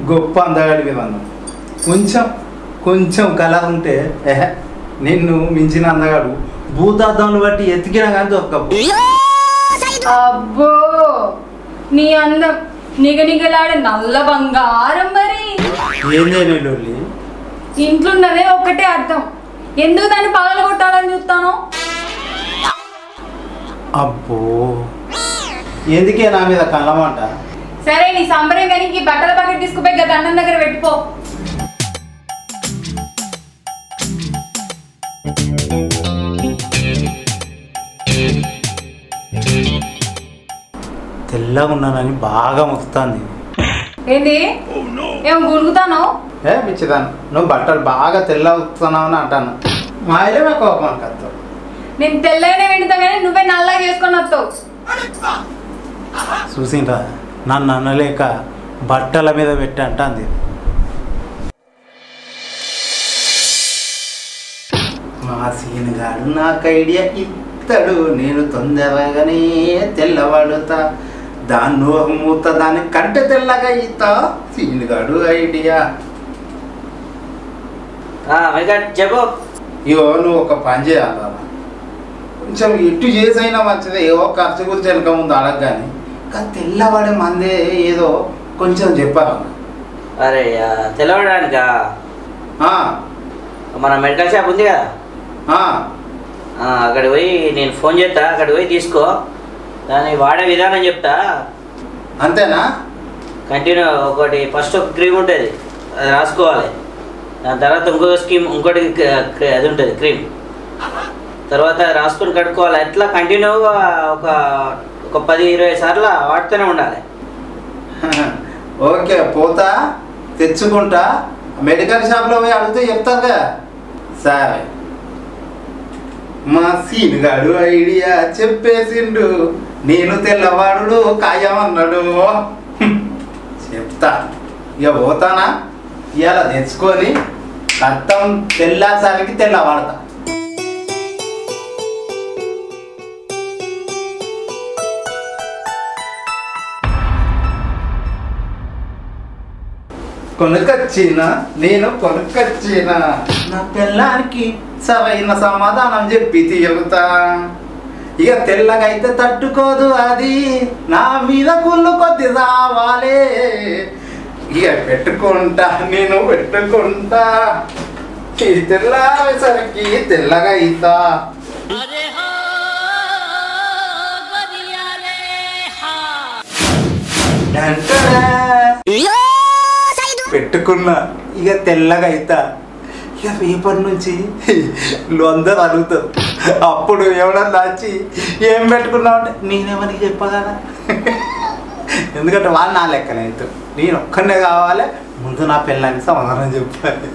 గొప్ప అందగాడివి మనం. కొంచెం కొంచెం కలర్ ఉంటే నిన్ను మించిన అందగాడు భూతార్థంలో బట్టి ఎతికినా కానీ దొరకవు. అబ్బో నీ అందం నిగనిగలాడే నల్ల బంగారం. మరి ఏం చేయలేళ్ళు ఇంట్లో ఉన్నదే ఒక్కటే అర్థం, ఎందుకు దాన్ని పగల కొట్టాలని చూస్తాను. అబ్బో ఎందుకే నా మీద కళ్ళమంట. సరే నీ సంబరం కానీ ఈ బట్టల బకెట్ తీసుకుపోయి దండం దగ్గర పెట్టుకో. తెల్లగా ఉన్నానని బాగా మొక్కుతాంది. ఏంది ఏం గుణుకుతాను? పిచ్చిదాను, నువ్వు బట్టలు బాగా తెల్లగా ఉతుకుతున్నావు అని అంటాను. మా ఇల్లే కోపం కత్తావు. నేను తెల్లగానే వెండుతా కానీ నువ్వే నల్లగా చేసుకొని వస్తావు. చూసిండ్రా నన్ను అనలేక బట్టల మీద పెట్టి అంటాంది. మా సీనుగాడు నాకు ఐడియా ఇస్తాడు, నేను తొందరగానే తెల్లవాడుతా, దాన్ని ఒక మూత దాన్ని కంటే తెల్లగా ఇస్తా. సీనుగాడు ఐడియా. చెప్పు. ఇవో నువ్వు ఒక పని చేయాలి, కొంచెం ఎటు చేసైనా మంచిదే. ఏవో ఖర్చు గురించి వెనక ముందు అడగగానే కానీ తెల్లవాడే మందే ఏదో కొంచెం చెప్పాలన్న. అరే తెల్లవాడానికా మన మెడికల్ షాప్ ఉంది కదా, అక్కడికి పోయి నేను ఫోన్ చేస్తా, అక్కడికి పోయి తీసుకో, దాన్ని వాడే విధానం చెప్తా. అంతేనా? కంటిన్యూ ఒకటి ఫస్ట్ ఒక క్రీమ్ ఉంటుంది, అది రాసుకోవాలి. దాని తర్వాత ఇంకోటి అది ఉంటుంది క్రీమ్, తర్వాత రాసుకొని కట్టుకోవాలి. అట్లా కంటిన్యూగా ఒక 10-20 సార్లు వాడుతూనే ఉండాలి. ఓకే, పోతా తెచ్చుకుంటా, మెడికల్ షాప్లో పోయి అడిగితే చెప్తారుగా. సరే, మా సీనుగాడు ఐడియా చెప్పేసిండు, నేను తెల్లవాడు ఖాయమన్నాడు. చెప్తా ఇక పోతానా, ఇవాళ తెచ్చుకొని రక్తం తెల్లసరికి తెల్లవాడతా. నేను కొనుకొచ్చిన నా పిల్లానికి సరైన సమాధానం చెప్పి తీరుతా. ఇక తెల్లగా అయితే తట్టుకోదు అది, నా మీద కుళ్ళు కొద్ది రావాలే. ఇక పెట్టుకుంటా, నేను పెట్టుకుంటా, తెల్లసరికి తెల్లగా అవుతా. పెట్టుకున్నా, ఇక తెల్లగా అవుతా. ఇక రేపటి నుంచి అందరూ అడుగుతారు. అప్పుడు ఎవడన్నా వచ్చి ఏం పెట్టుకున్నావు అంటే నేనేమని చెప్పగలరా? ఎందుకంటే వాళ్ళు నా లెక్కనే అవుతారు, నేను ఒక్కనే కావాలి. ముందు నా పిల్లని సమాధానం చెప్పాలి.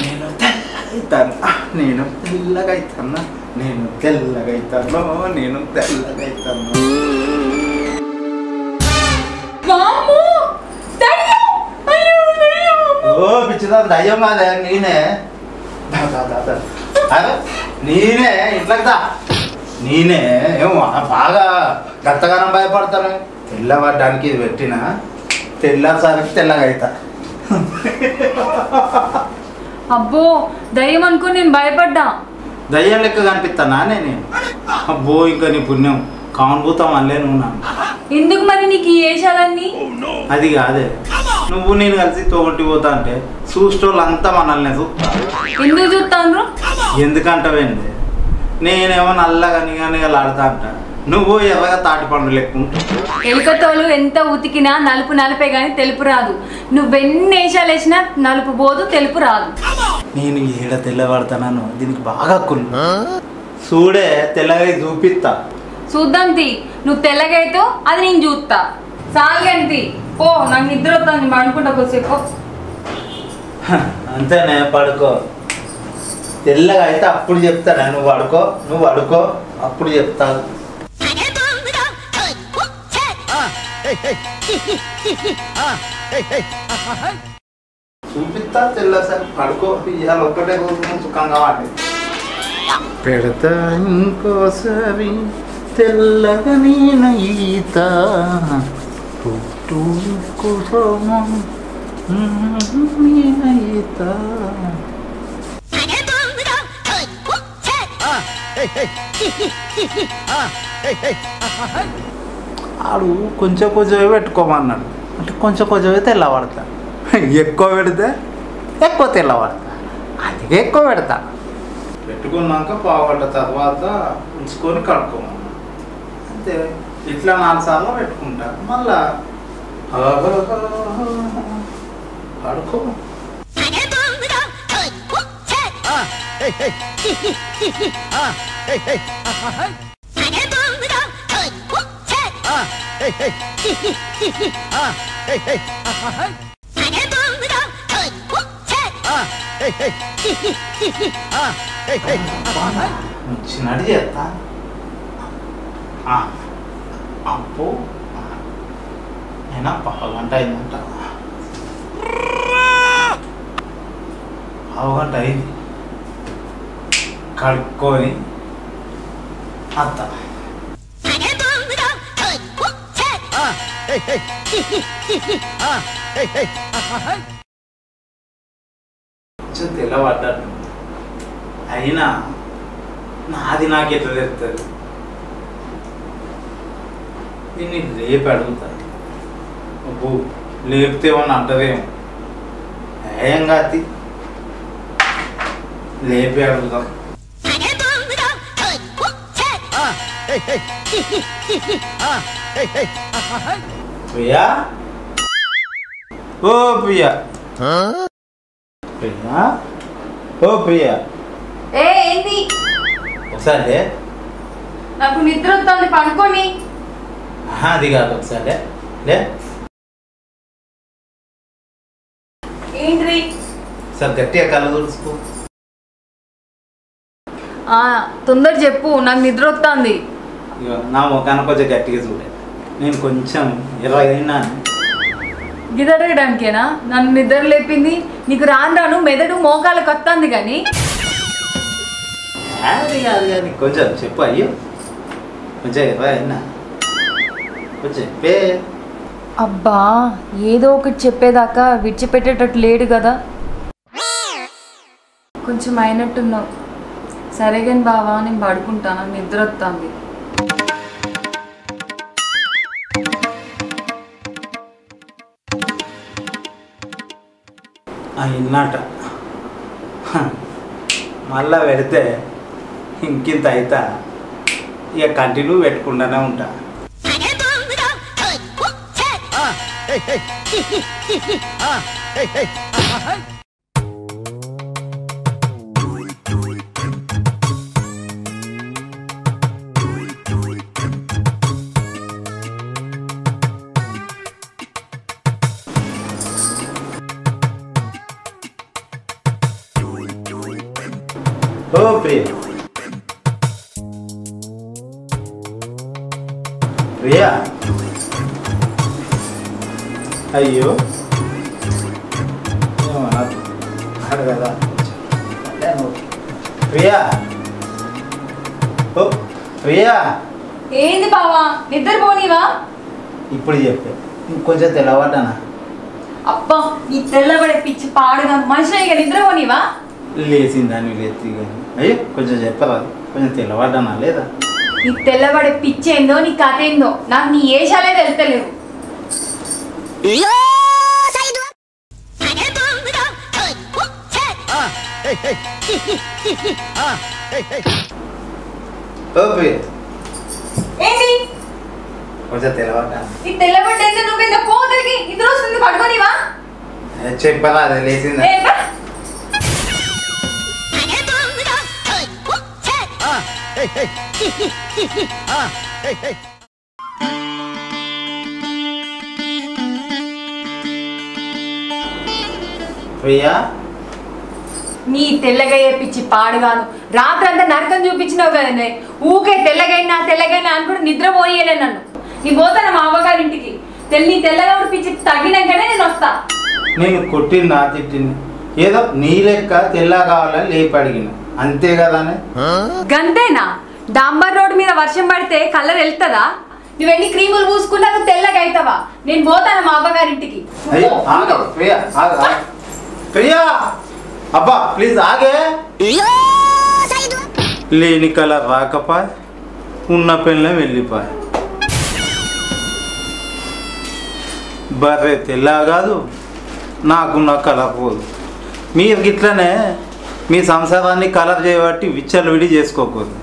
నేను తెల్లగైతాను, నేను తెల్లగైతాను, నేను తెల్లగైతాను, నేను తెల్లగైతాను. ఓ పిచ్చిదా దయ్యం మాదే, నేనే నేనే ఇంట్లోకి నేనే ఏమో బాగా గంతగానం భయపడతాను. తెల్లబడ్డానికి ఇది పెట్టిన తెల్లసరికి తెల్లగా అవుతా. అబ్బో దయ్యం అనుకుని నేను భయపడ్డా. దయ్యం లెక్క కనిపిస్తానా నేను? అబ్బో ఇంకా నీ పుణ్యం కానుభూతం అల్లే నువ్వు నా. ఎందుకు మరి నీకు ఈ వేషాలన్నీ? అది కాదే, నువ్వు నేను కలిసి తోగొట్టి పోతా అంటే చూసేటోళ్ళు అంతా మనల్ని చూస్తారు. ఎందుకు చూస్తాను? ఎందుకంటావేంది, నేనేమో నల్లగా నిగనిగలాడుతా అంట, నువ్వు ఎర్రగా తాటి పండు లెక్కుంటావు. ఎలుకతోలు ఎంత ఉతికినా నలుపు నలుపే గానీ తెలుపు రాదు. నువ్వెన్ని వేషాలు వేసినా నలుపు పోదు, తెలుపు రాదు. నేను ఏడ తెల్లబడతాను, దీనికి బాగా కుళ్ళు. చూడే తెల్లగా చూపిస్తా. చూద్దాం తీ, నువ్వు తెల్లగైతో అది నేను చూస్తా. సాల్గంతి పో, నాకు నిద్ర వస్తుంది, పడుకుంటా కొద్దిసేపు. అంతేనే, పడుకో. తెల్లగా అయితే అప్పుడు చెప్తానే, నువ్వు పడుకో, నువ్వు పడుకో, అప్పుడు చెప్తాను. చూపిస్తా తెల్లసరి, పడుకో. ఇవాళ ఒక్కటే కోసం సుఖంగా వాడి పెడతా ఇంకోసారి తెల్లగా నేను ఈత. ఆడు కొంచెం కొంచెమే పెట్టుకోమన్నాడు. అంటే కొంచెం కొంచెమే తెల్లబడతా, ఎక్కువ పెడితే ఎక్కువ తెల్లబడతా, అందుకే ఎక్కువ పెడతా. పెట్టుకున్నాక పావుగంట తర్వాత ఉంచుకొని కడుక్కోమన్నా. అంతే, ఇట్లా 4 సార్లు పెట్టుకుంటా. మళ్ళా కడుక్కో. చిన్నది చేస్తా. అప్పు అయినా పావుగంట అయిందంట. పావుగంట అయింది. కడుక్కొని అత్త కొంచెం తెల్లబడ్డాడు. అయినా నాది నాకెట్లా తెస్తుంది. దీన్ని రేపు అడుగుతాను. అబ్బో లేపితేమని అంటదేమో. ఏం కాదు, లేపి అడుగుతాం. ప్రియా, ఓ ప్రియా, ప్రియా, ఓ ప్రియా. ఏంది? ఒకసారి నాకు నిద్ర వస్తుంది, పడుకొని. అది కాదు, ఒకసారి లే. ఏంటి? సార్ గట్టిగా కళ్ళు తుడుచుకో. తొందర చెప్పు, నాకు నిద్ర వస్తుంది. నా ముఖాన్ని కొంచెం గట్టిగా చూడే. నేను కొంచెం 20 అయినాను. గిదడగడానికేనా నన్ను నిద్ర లేపింది? నీకు రాను మెదడు మోకాలకు వస్తుంది కానీ. అది కాదు కానీ కొంచెం చెప్పు. అయ్యో కొంచెం 20 అయినా, కొంచెం చెప్పే. అబ్బా, ఏదో ఒకటి చెప్పేదాకా విడిచిపెట్టేటట్టు లేడు కదా. కొంచెం అయినట్టున్నావు. సరే కానీ బావా, నేను పడుకుంటాను, నిద్ర వస్తుంది. ఇన్నాట మళ్ళా పెడితే ఇంకింత అవుతా. ఇక కంటిన్యూ పెట్టుకుంటూనే ఉంటా. ఓ ప్రియా, ప్రియా, అయ్యో కదా. ప్రియా, ఓ ప్రియా. ఏంది బావా, నిద్ర పోనీవా? ఇప్పుడు చెప్పే, ఇంకొంచెం తెల్లవాడానా? అబ్బా, ఈ తెల్లబడే పిచ్చి పాడుగా మనిషి ఇక నిద్ర పోనీవా? లేచిందాన్ని లేచి కానీ. అయ్యో కొంచెం చెప్పరా, కొంచెం తెల్లవాడానా లేదా? నీ తెల్లబడే పిచ్చి ఏందో, నీ కథ ఏందో నాకు నీ ఏషాలే తెలుస్తలేవు. ఏంటి కొంచెం తెల్లవాడా? ఈ తెల్లబడి ఏందో, నువ్వేందో పోతరికి నిద్ర వస్తుంది, పడుకోనివా? చెప్పరా, అదే లేచిందా? ప్రియా, నీ తెల్లగయ్యే పిచ్చి పాడుగాను. రాత్రంతా నరకం చూపించినావు కదనే. ఊకే తెల్లగైనా అనుకుంటే నిద్ర పోయేలే నన్ను. నీ పోతాను మా అవ్వగారింటికి. నీ తెల్లగా పిచ్చి తగ్గినాకనే నేను వస్తా. నేను కొట్టింది నా తిట్టింది ఏదో నీ లెక్క తెల్ల కావాలని లేపి అడిగిన, అంతే కదానే. గంతేనా? డాంబర్ రోడ్ మీద వర్షం పడితే కలర్ వెళ్తుందా? నువ్వు వెళ్ళి క్రీములు పూసుకున్నా నువ్వు తెల్లగా అవుతావా? నేను పోతాను మా అవ్వగారింటికి. అయ్యో ఆగే ప్రియా, ప్రియా అబ్బా ప్లీజ్ ఆగే. లేని కలర్ రాకపోయి ఉన్న పెళ్ళం వెళ్ళిపోయి బర్రె తెల్ల కాదు, నాకున్న కలర్ పోదు. మీరు గిట్లనే మీ సంసారాన్ని కలర్ చేయబట్టి విచ్చలు విడి చేసుకోకూడదు.